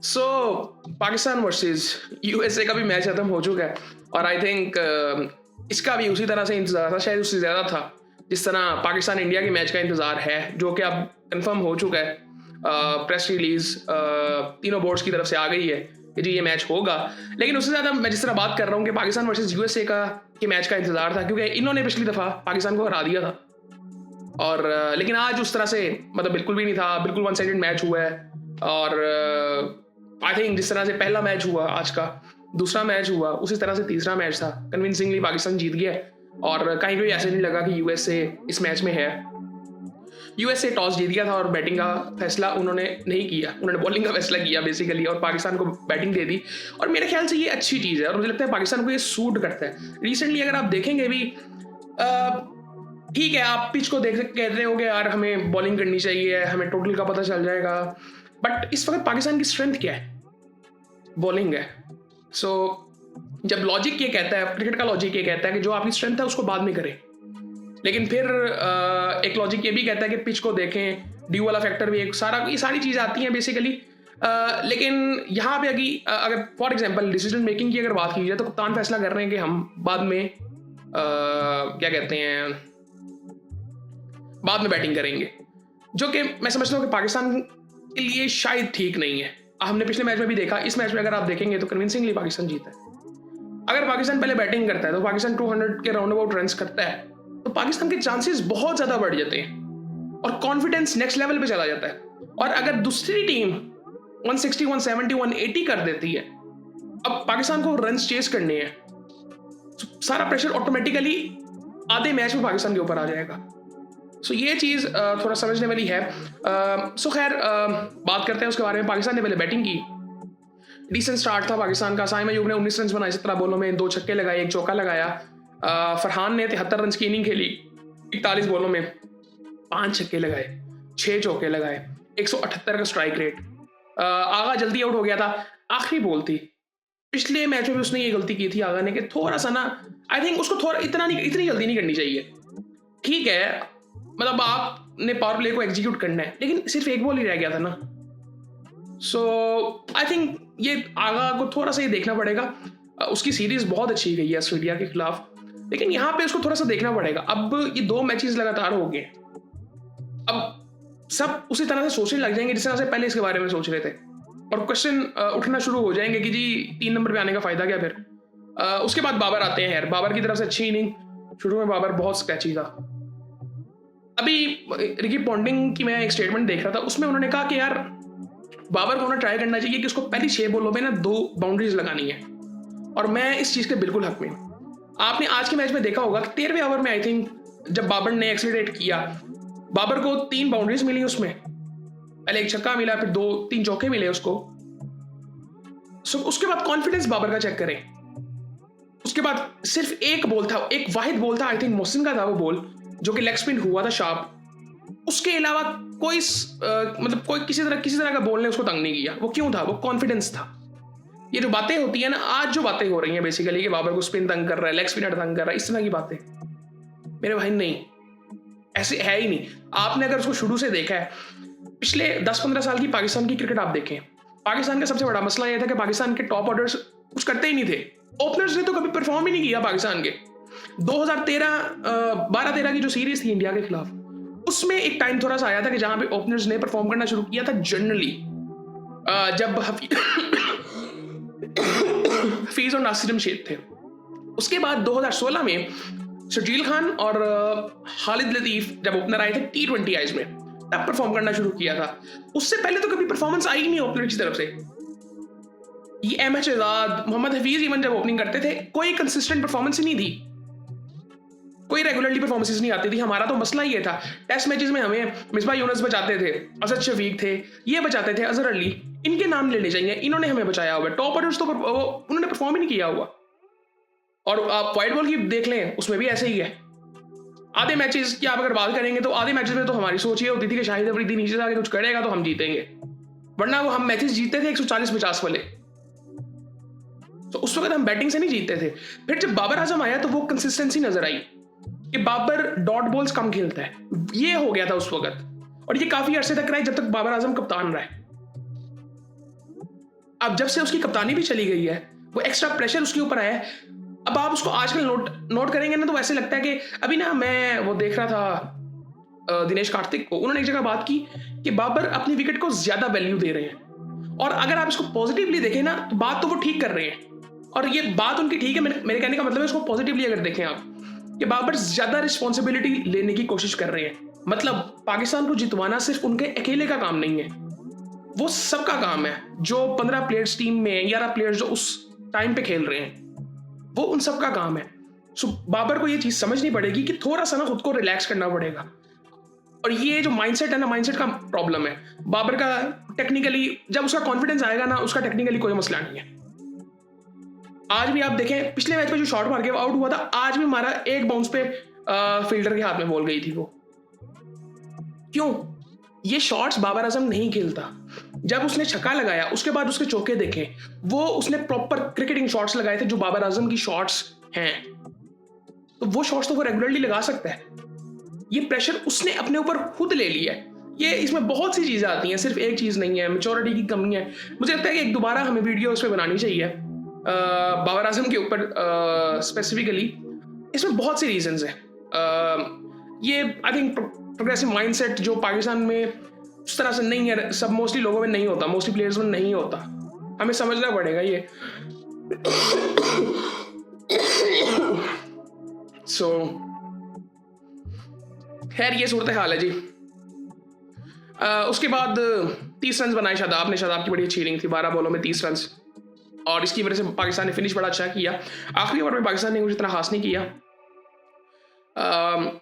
सो Pakistan versus USA का भी match खत्म हो चुका है और आई थिंक इसका भी उसी तरह से इंतजार था, शायद उससे ज़्यादा था जिस तरह पाकिस्तान इंडिया के मैच का इंतजार है, जो कि अब कंफर्म हो चुका है। प्रेस रिलीज तीनों बोर्ड्स की तरफ से आ गई है कि जी ये मैच होगा। लेकिन उससे ज़्यादा मैं जिस तरह बात कर रहा हूँ कि पाकिस्तान वर्सेस यूएसए का के मैच का इंतजार था, क्योंकि इन्होंने पिछली दफ़ा पाकिस्तान को हरा दिया था और लेकिन आज उस तरह से मतलब बिल्कुल भी नहीं था, बिल्कुल वन साइडेड मैच हुआ है। और आई थिंक जिस तरह से पहला मैच हुआ आज का, दूसरा मैच हुआ, उसी तरह से तीसरा मैच था, कन्विंसिंगली पाकिस्तान जीत गया और कहीं भी ऐसे नहीं लगा कि यूएसए इस मैच में है। यूएसए टॉस जीत गया था और बैटिंग का फैसला उन्होंने नहीं किया, उन्होंने बॉलिंग का फैसला किया बेसिकली और पाकिस्तान को बैटिंग दे दी। और मेरे ख्याल से ये अच्छी चीज़ है और मुझे लगता है पाकिस्तान को ये सूट करता है। रिसेंटली अगर आप देखेंगे भी, ठीक है आप पिच को देख कह रहे हो कि यार हमें बॉलिंग करनी चाहिए, हमें टोटल का पता चल जाएगा, बट इस वक्त पाकिस्तान की स्ट्रेंथ क्या है? बॉलिंग है। सो जब लॉजिक ये कहता है, क्रिकेट का लॉजिक ये कहता है कि जो आपकी स्ट्रेंथ है उसको बाद में करें, लेकिन फिर एक लॉजिक ये भी कहता है कि पिच को देखें, ड्यू वाला फैक्टर भी, एक सारा ये सारी चीज़ आती हैं बेसिकली। लेकिन यहाँ पे अगर फॉर एग्जांपल डिसीजन मेकिंग की अगर बात की जाए तो कप्तान फैसला कर रहे हैं कि हम बाद में क्या कहते हैं, बाद में बैटिंग करेंगे, जो कि मैं समझता हूँ कि पाकिस्तान के लिए शायद ठीक नहीं है। हमने पिछले मैच में भी देखा, इस मैच में अगर आप देखेंगे तो कन्विंसिंगली पाकिस्तान जीता है। अगर पाकिस्तान पहले बैटिंग करता है तो पाकिस्तान 200 के राउंड अबाउट रन्स करता है तो पाकिस्तान के चांसेस बहुत ज़्यादा बढ़ जाते हैं और कॉन्फिडेंस नेक्स्ट लेवल पे चला जाता है। और अगर दूसरी टीम 160, 170, 180 कर देती है, अब पाकिस्तान को रन्स चेस करने हैं, तो सारा प्रेशर ऑटोमेटिकली आधे मैच में पाकिस्तान के ऊपर आ जाएगा। सो ये चीज़ थोड़ा समझने वाली है। सो खैर बात करते हैं उसके बारे में। पाकिस्तान ने पहले बैटिंग की, डिसेंट स्टार्ट था पाकिस्तान का। साइम अयूब ने 19 रन बनाए 17 बॉलों में, 2 छक्के लगाए, 1 चौका लगाया। फरहान ने 73 रन की इनिंग खेली 41 बॉलों में, 5 छक्के लगाए, 6 चौके लगाए, 178 का स्ट्राइक रेट। आगा जल्दी आउट हो गया था, आखिरी बॉल थी। पिछले मैच में भी उसने ये गलती की थी आगा ने कि थोड़ा सा ना, आई थिंक उसको थोड़ा इतनी जल्दी नहीं करनी चाहिए। ठीक है मतलब आपने पावर प्ले को एग्जीक्यूट करना है, लेकिन सिर्फ एक बॉल ही रह गया था ना। सो आई थिंक ये आगा को थोड़ा सा ये देखना पड़ेगा। उसकी सीरीज बहुत अच्छी गई है ऑस्ट्रेलिया के खिलाफ, लेकिन यहाँ पे उसको थोड़ा सा देखना पड़ेगा। अब ये 2 मैचेस लगातार हो गए, अब सब उसी तरह से सोचने लग जाएंगे जिस तरह से पहले इसके बारे में सोच रहे थे और क्वेश्चन उठना शुरू हो जाएंगे कि जी 3 नंबर पे आने का फायदा क्या फिर। उसके बाद बाबर आते हैं। यार बाबर की तरफ से अच्छी इनिंग, शुरू में बाबर बहुत स्क्रैची था। अभी रिकी पॉन्टिंग की मैं एक स्टेटमेंट देख रहा था, उसमें उन्होंने कहा कि यार बाबर को ना ट्राई करना चाहिए कि उसको पहली 6 बॉलों में ना 2 बाउंड्रीज लगानी है, और मैं इस चीज़ के बिल्कुल हक में हूँ। आपने आज के मैच में देखा होगा कि 13वें ओवर में आई थिंक जब बाबर ने एक्सीलरेट किया, बाबर को 3 बाउंड्रीज मिली, उसमें पहले 1 छक्का मिला, फिर 2-3 चौके मिले उसको। उसके बाद कॉन्फिडेंस बाबर का चेक करें। उसके बाद सिर्फ एक बॉल था, एक वाहिद बॉल था, आई थिंक मोहसिन का था वो बॉल, जो कि लेग स्पिन हुआ था शार्प। उसके अलावा कोई मतलब कोई किसी तरह का बॉल ने उसको तंग नहीं किया। वो क्यों था? वो कॉन्फिडेंस था। ये जो बातें होती है ना, आज जो बातें हो रही हैं बेसिकली कि बाबर को स्पिन तंग कर रहा है, लेग स्पिनर तंग कर रहा है, इस तरह की बातें, मेरे भाई नहीं, ऐसे है ही नहीं। आपने अगर उसको शुरू से देखा है, पिछले 10-15 साल की पाकिस्तान की क्रिकेट आप देखें, पाकिस्तान का सबसे बड़ा मसला यह था कि पाकिस्तान के टॉप ऑर्डर्स कुछ करते ही नहीं थे। ओपनर्स ने तो कभी परफॉर्म ही नहीं किया पाकिस्तान के। 2012-13 की जो सीरीज थी इंडिया के खिलाफ, उसमें एक टाइम थोड़ा सा आया था कि जहां पे ओपनर्स ने परफॉर्म करना शुरू किया था जनरली, जब हफीज और नासिर जमशेद थे। उसके बाद 2016 में शर्जील खान और खालिद लतीफ जब ओपनर आए थे T20 आइज में, तब परफॉर्म करना शुरू किया था। उससे पहले तो कभी परफॉर्मेंस आई नहीं ओपनर की तरफ से। ये अहमद शहजाद, मोहम्मद हफीज इवन जब ओपनिंग करते थे, कोई कंसिस्टेंट परफॉर्मेंस ही नहीं थी, कोई रेगुलरली परफॉर्मेंसेस नहीं आती थी। हमारा तो मसला ये था, टेस्ट मैचेस में हमें मिसबा यूनुस बचाते थे, असद शफीक थे, ये बचाते थे, अजहर अली, इनके नाम लेने चाहिए, इन्होंने हमें बचाया हुआ। टॉप ऑर्डर्स तो उन्होंने परफॉर्म ही नहीं किया हुआ। और आप वाइट बॉल की देख लें, उसमें भी ऐसे ही है। आधे मैचेस की आप अगर बात करेंगे तो आधे मैचेस में तो हमारी सोच ये होती थी कि शाहिद अफरीदी नीचे से आके कुछ करेगा तो हम जीतेंगे, वरना वो हम मैचेस जीतते थे 140-50 वाले। तो उस वक्त हम बैटिंग से नहीं जीतते थे। फिर जब बाबर आजम आया तो वो कंसिस्टेंसी नजर आई कि बाबर डॉट बॉल्स कम खेलता है, ये हो गया था उस वक्त, और ये काफी अरसे तक रहा जब तक बाबर आजम कप्तान रहा है। अब जब से उसकी कप्तानी भी चली गई है, वो एक्स्ट्रा प्रेशर उसके ऊपर आया है। अब आप उसको आजकल नोट करेंगे ना, तो वैसे लगता है कि अभी ना मैं वो देख रहा था दिनेश कार्तिक को, उन्होंने एक जगह बात की कि बाबर अपनी विकेट को ज्यादा वैल्यू दे रहे हैं। और अगर आप इसको पॉजिटिवली देखें ना, तो बात तो वो ठीक कर रहे हैं, और ये बात उनकी ठीक है। मेरे कहने का मतलब है, इसको पॉजिटिवली अगर देखें आप, कि बाबर ज्यादा रिस्पॉन्सिबिलिटी लेने की कोशिश कर रहे हैं। मतलब पाकिस्तान को जितवाना सिर्फ उनके अकेले का काम नहीं है, वो सबका काम है। जो 15 प्लेयर्स टीम में, 11 प्लेयर्स जो उस टाइम पे खेल रहे हैं, वो उन सबका काम है। सो बाबर को ये चीज समझनी पड़ेगी कि थोड़ा सा ना खुद को रिलैक्स करना पड़ेगा। और ये जो माइंडसेट है ना, माइंडसेट का प्रॉब्लम है बाबर का। टेक्निकली जब उसका कॉन्फिडेंस आएगा ना, उसका टेक्निकली कोई मसला नहीं है। आज भी आप देखें, पिछले मैच में जो शॉट मार के आउट हुआ था, आज भी मारा एक बाउंस पे फील्डर के हाथ में बॉल गई थी। वो क्यों? ये शॉट्स बाबर आजम नहीं खेलता। जब उसने छक्का लगाया, उसके बाद उसके चौके देखे, वो उसने प्रॉपर क्रिकेटिंग शॉट्स लगाए थे जो बाबर आजम की शॉट्स हैं। तो वो शॉट्स तो वो रेगुलरली लगा सकता है। ये प्रेशर उसने अपने ऊपर खुद ले लिया है। ये इसमें बहुत सी चीजें आती हैं, सिर्फ एक चीज नहीं है। मैच्योरिटी की कमी है। मुझे लगता है कि एक दोबारा हमें वीडियो उस पर बनानी चाहिए बाबर आजम के ऊपर स्पेसिफिकली। इसमें बहुत सी रीजंस हैं। ये आई थिंक प्रोग्रेसिव माइंडसेट जो पाकिस्तान में उस तरह से नहीं है, सब मोस्टली लोगों में नहीं होता, मोस्टली प्लेयर्स में नहीं होता। हमें समझना पड़ेगा ये। सो खैर ये सूरत हाल है जी। उसके बाद 30 रन बनाए शादाब ने। शादाब की बड़ी अच्छी इनिंग थी, 12 बॉलों में 30 रन, और इसकी वजह से पाकिस्तान ने फिनिश बड़ा अच्छा किया। आखिरी ओवर में पाकिस्तान ने कुछ इतना खास नहीं किया।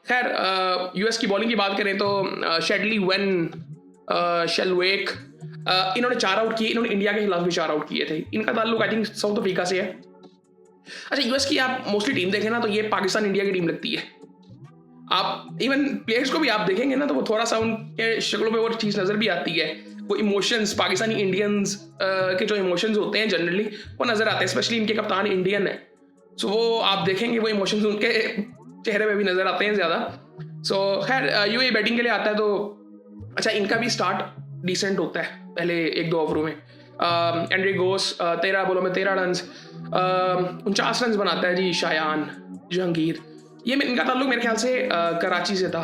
खैर यूएस की बॉलिंग की बात करें तो शेडली, वेन, शेलवेक, इन्होंने 4 आउट किए। इन्होंने इंडिया के खिलाफ भी 4 आउट किए थे। इनका ताल्लुक आई थिंक साउथ अफ्रीका से है। अच्छा, यूएस की आप मोस्टली टीम देखें ना, तो ये पाकिस्तान इंडिया की टीम लगती है। आप इवन प्लेयर्स को भी आप देखेंगे ना, तो वो थोड़ा सा उनके शक्लों पे वो चीज़ नज़र भी आती है। वो इमोशंस, पाकिस्तानी इंडियंस के जो इमोशंस होते हैं जनरली, वो नज़र आते हैं। स्पेशली इनके कप्तान इंडियन है, सो वो आप देखेंगे वो इमोशंस उनके चेहरे पे भी नज़र आते हैं ज़्यादा। सो खैर यूएई बैटिंग के लिए आता है, तो अच्छा इनका भी स्टार्ट डिसेंट होता है पहले 1-2 ओवरों में। एंड्रे गोस 13 बॉलों में 13 रन, 49 रन बनाता है जी शायान जहांगीर। ये इनका ताल्लुक मेरे ख्याल से कराची से था।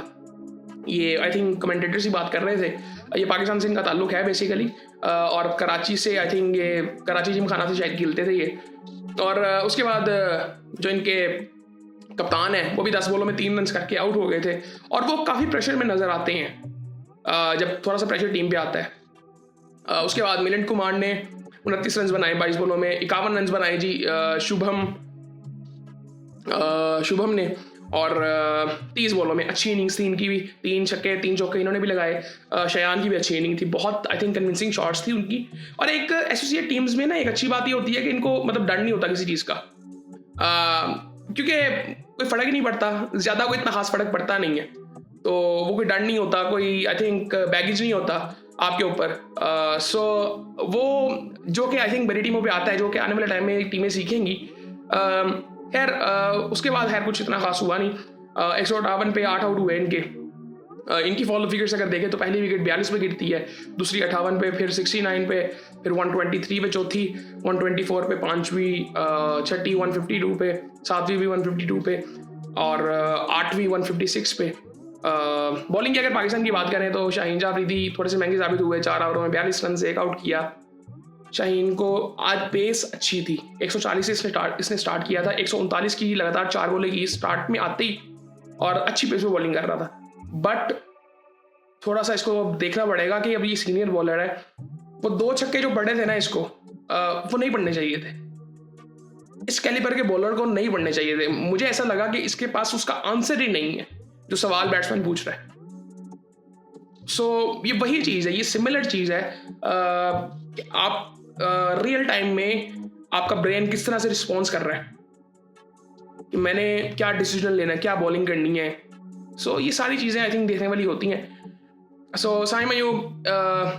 ये आई थिंक कमेंटेटर्स ही बात कर रहे थे। ये पाकिस्तान से इनका ताल्लुक है बेसिकली, और कराची से आई थिंक ये कराची जिमखाना से शायद खेलते थे ये। और उसके बाद जो इनके कप्तान है, वो भी 10 बॉलों में 3 रन करके आउट हो गए थे। और वो काफ़ी प्रेशर में नज़र आते हैं जब थोड़ा सा प्रेशर टीम पे आता है। उसके बाद मिलिंद कुमार ने 29 रन बनाए 22 बॉलों में, 51 रन बनाए जी शुभम ने। और 30 बॉलों में अच्छी इनिंग्स थी इनकी भी, 3 छक्के 3 चौके इन्होंने भी लगाए। शयान की भी अच्छी इनिंग थी, बहुत आई थिंक कन्विंसिंग शॉट्स थी उनकी। और एक एसोसिएट टीम्स में ना एक अच्छी बात ये होती है कि इनको मतलब डर नहीं होता किसी चीज़ का, क्योंकि कोई फ़र्क ही नहीं पड़ता ज़्यादा, कोई इतना खास फ़र्क पड़ता नहीं है। तो वो कोई डर नहीं होता, कोई आई थिंक बैगेज नहीं होता आपके ऊपर। सो वो जो कि आई थिंक बड़ी टीमों पे आता है, जो कि आने वाले टाइम में टीमें सीखेंगी। खैर उसके बाद खैर कुछ इतना खास हुआ नहीं। 158 पे 8 आउट हुए इनके। इनकी फॉलो फिगर्स अगर देखें तो पहली विकेट 42 पे गिरती है, दूसरी 58 पे, फिर 69 पे, फिर 123 पे चौथी, 124 पे पांचवी, छठी 152 पे, सातवीं भी 152 पे, और आठवीं 156 पे। बॉलिंग की अगर पाकिस्तान की बात करें तो शाहीन जाफरीदी थोड़े से महंगे साबित हुए। 4 ओवरों में 42 रन से 1 आउट किया। शाहीन को आज पेस अच्छी थी, 140 से इसने स्टार्ट किया था, 139 की लगातार 4 बॉलें की स्टार्ट में आते ही, और अच्छी पेस में बॉलिंग कर रहा था। बट थोड़ा सा इसको देखना पड़ेगा कि अब ये सीनियर बॉलर है, वो 2 छक्के जो पड़े थे ना इसको, वो नहीं पड़ने चाहिए थे। इस कैलिबर के बॉलर को नहीं पड़ने चाहिए थे। मुझे ऐसा लगा कि इसके पास उसका आंसर ही नहीं है जो सवाल बैट्समैन पूछ रहा है। सो ये वही चीज़ है, ये सिमिलर चीज़ है कि आप रियल टाइम में आपका ब्रेन किस तरह से रिस्पॉन्स कर रहा है कि मैंने क्या डिसीजन लेना है, क्या बॉलिंग करनी है। सो ये सारी चीज़ें आई थिंक देखने वाली होती हैं। सो साइम अयूब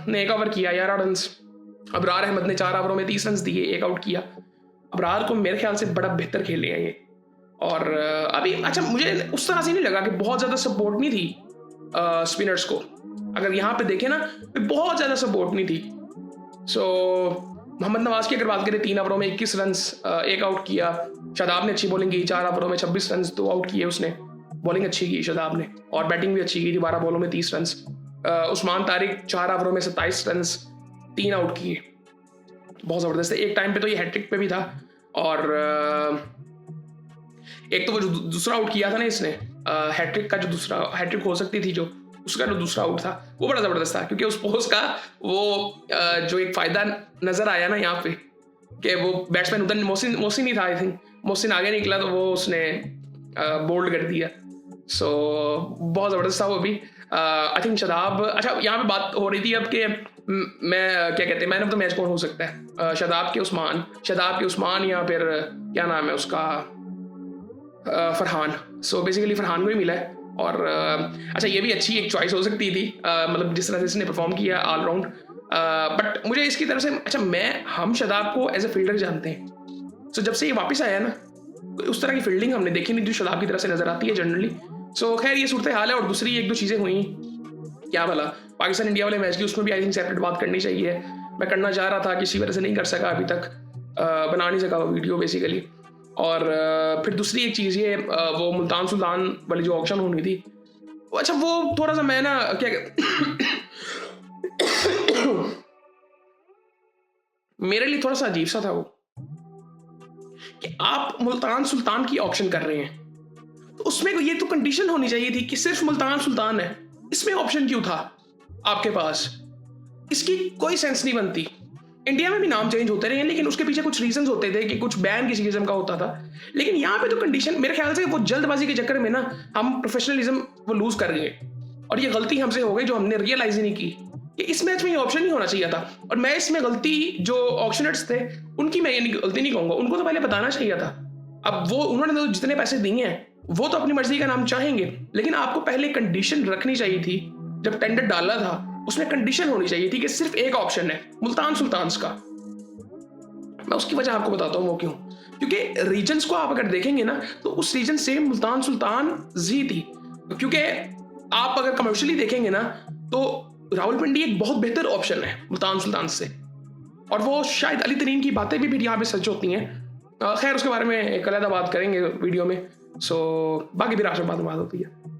ने 1 ओवर किया, 11 रन। अबरार अहमद ने 4 ओवरों में 30 रन दिए, 1 आउट किया। अबरार को मेरे ख्याल से बड़ा बेहतर खेले हैं ये। और अभी अच्छा मुझे उस तरह से नहीं लगा कि बहुत ज़्यादा सपोर्ट नहीं थी स्पिनर्स को। अगर यहाँ पे देखें ना, बहुत ज़्यादा सपोर्ट नहीं थी। सो मोहम्मद नवाज की अगर बात करें 3 ओवरों में 21 रन, 1 आउट किया। शादाब ने अच्छी बॉलिंग की, 4 ओवरों में 26 रन, 2 आउट किए उसने। बॉलिंग अच्छी की शादाब ने और बैटिंग भी अच्छी की थी, 12 बॉलों में 30 रन। उस्मान तारिक 4 ओवरों में 27 रन, 3 आउट किए। बहुत ज़बरदस्त है। एक टाइम पे तो ये हैट्रिक पे भी था। और एक तो वो जो दूसरा आउट किया था ना इसने, हैट्रिक का जो दूसरा हैट्रिक हो सकती थी, जो उसका जो दूसरा आउट था वो बड़ा ज़बरदस्त था, क्योंकि उस पोस्ट का वो जो एक फ़ायदा नज़र आया ना यहाँ पे, कि वो बैट्समैन उधर मोहसिन ही था, आई थिंक मोहसिन आगे निकला तो वो उसने बोल्ड कर दिया। सो बहुत ज़बरदस्त था वो भी। आई थिंक शादाब, अच्छा यहाँ पे बात हो रही थी अब कि मैं क्या कहते हैं मैन ऑफ द मैच कौन हो सकता है, शादाब के उस्मान या फिर क्या नाम है उसका, फरहान। सो बेसिकली फरहान को ही मिला है। और अच्छा ये भी अच्छी एक चॉइस हो सकती थी, मतलब जिस तरह से इसने परफॉर्म किया ऑलराउंड। बट मुझे इसकी तरफ से, अच्छा हम शादाब को एज ए फील्डर जानते हैं। सो जब से ये वापस आया ना, उस तरह की फील्डिंग हमने देखी नहीं जो शादाब की तरफ से नजर आती है जनरली। सो खैर ये सूरत हाल है। और दूसरी 1-2 चीज़ें हुई, क्या भला पाकिस्तान इंडिया वाले मैच की, उसमें भी आई थिंक सेपरेट बात करनी चाहिए। मैं करना चाह रहा था, किसी वजह से नहीं कर सका अभी तक, बना नहीं सका वो वीडियो बेसिकली। और फिर दूसरी एक चीज़ ये, वो मुल्तान सुल्तान वाली जो ऑक्शन होनी थी, अच्छा वो थोड़ा सा मैं ना क्या मेरे लिए थोड़ा सा अजीब सा था वो, कि आप मुल्तान सुल्तान की ऑक्शन कर रहे हैं तो उसमें ये तो कंडीशन होनी चाहिए थी कि सिर्फ मुल्तान सुल्तान है। इसमें ऑप्शन क्यों था आपके पास? इसकी कोई सेंस नहीं बनती। इंडिया में भी नाम चेंज होते रहे, लेकिन उसके पीछे कुछ रीजंस होते थे कि कुछ बैन किसी किस्म का होता था। लेकिन यहाँ पे तो कंडीशन, मेरे ख्याल से वो जल्दबाजी के चक्कर में ना हम प्रोफेशनलिज्म वो लूज कर गए, और ये गलती हमसे हो गई जो हमने रियलाइज ही नहीं की कि इस मैच में ये ऑप्शन नहीं होना चाहिए था। और मैं इसमें गलती जो ऑक्शनर्स थे उनकी मैं ये गलती नहीं कहूंगा, उनको तो पहले बताना चाहिए था। अब वो उन्होंने तो जितने पैसे दिए हैं वो तो अपनी मर्जी का नाम चाहेंगे, लेकिन आपको पहले कंडीशन रखनी चाहिए थी। जब टेंडर डाला था उसमें कंडीशन होनी चाहिए थी कि सिर्फ एक ऑप्शन है मुल्तान सुल्तान का। मैं उसकी वजह आपको बताता हूँ वो क्यों। क्योंकि रीजन्स को आप अगर देखेंगे ना तो उस रीजन से मुल्तान सुल्तान जी थी। क्योंकि आप अगर कमर्शियली देखेंगे ना तो रावलपिंडी एक बहुत बेहतर ऑप्शन है मुल्तान सुल्तान से, और वो शायद अली तरीन की बातें भी यहाँ पे सच होती हैं। खैर उसके बारे में एक अलग बात करेंगे वीडियो में। सो बाकी भी राशन बात होती है।